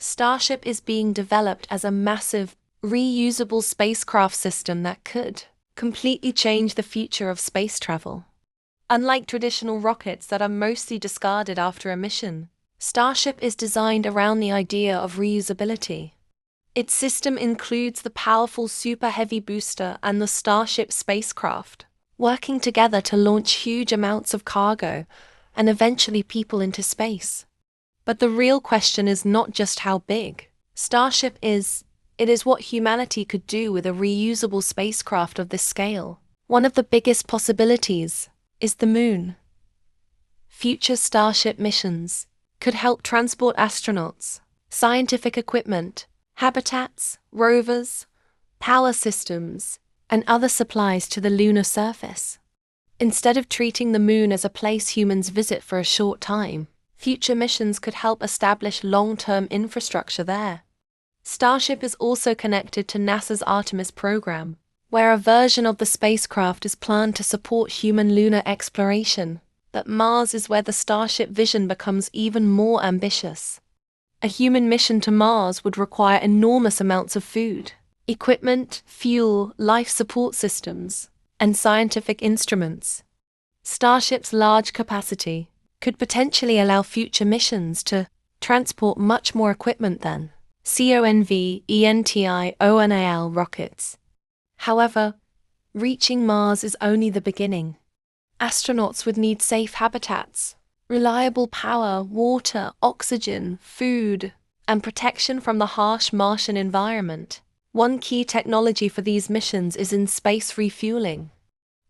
Starship is being developed as a massive, reusable spacecraft system that could completely change the future of space travel. Unlike traditional rockets that are mostly discarded after a mission, Starship is designed around the idea of reusability. Its system includes the powerful Super Heavy booster and the Starship spacecraft, working together to launch huge amounts of cargo and eventually people into space. But the real question is not just how big Starship is, it is what humanity could do with a reusable spacecraft of this scale. One of the biggest possibilities is the Moon. Future Starship missions could help transport astronauts, scientific equipment, habitats, rovers, power systems, and other supplies to the lunar surface. Instead of treating the Moon as a place humans visit for a short time, future missions could help establish long-term infrastructure there. Starship is also connected to NASA's Artemis program, where a version of the spacecraft is planned to support human lunar exploration. But Mars is where the Starship vision becomes even more ambitious. A human mission to Mars would require enormous amounts of food, equipment, fuel, life support systems, and scientific instruments. Starship's large capacity could potentially allow future missions to transport much more equipment than CONVENTIONAL rockets. However, reaching Mars is only the beginning. Astronauts would need safe habitats, reliable power, water, oxygen, food, and protection from the harsh Martian environment. One key technology for these missions is in space refueling.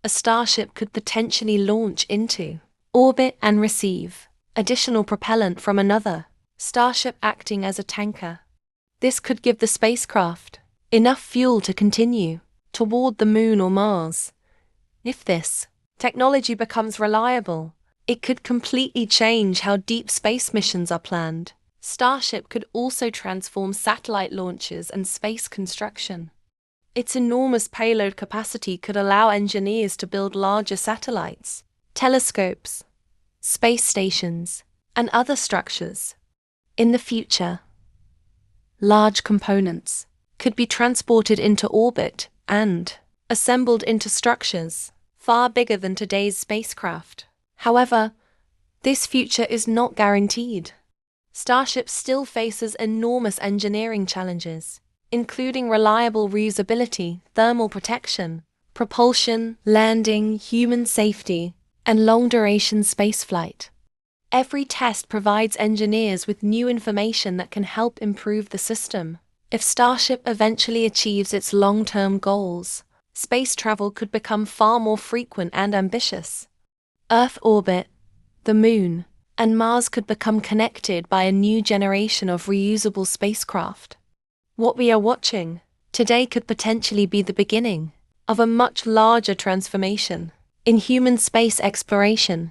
A Starship could potentially launch into orbit and receive additional propellant from another Starship acting as a tanker. This could give the spacecraft enough fuel to continue toward the Moon or Mars. If this technology becomes reliable, it could completely change how deep space missions are planned. Starship could also transform satellite launches and space construction. Its enormous payload capacity could allow engineers to build larger satellites, telescopes, space stations, and other structures. In the future, large components could be transported into orbit and assembled into structures far bigger than today's spacecraft. However, this future is not guaranteed. Starship still faces enormous engineering challenges, including reliable reusability, thermal protection, propulsion, landing, human safety, and long-duration spaceflight. Every test provides engineers with new information that can help improve the system. If Starship eventually achieves its long-term goals, space travel could become far more frequent and ambitious. Earth orbit, the Moon, and Mars could become connected by a new generation of reusable spacecraft. What we are watching today could potentially be the beginning of a much larger transformation in human space exploration.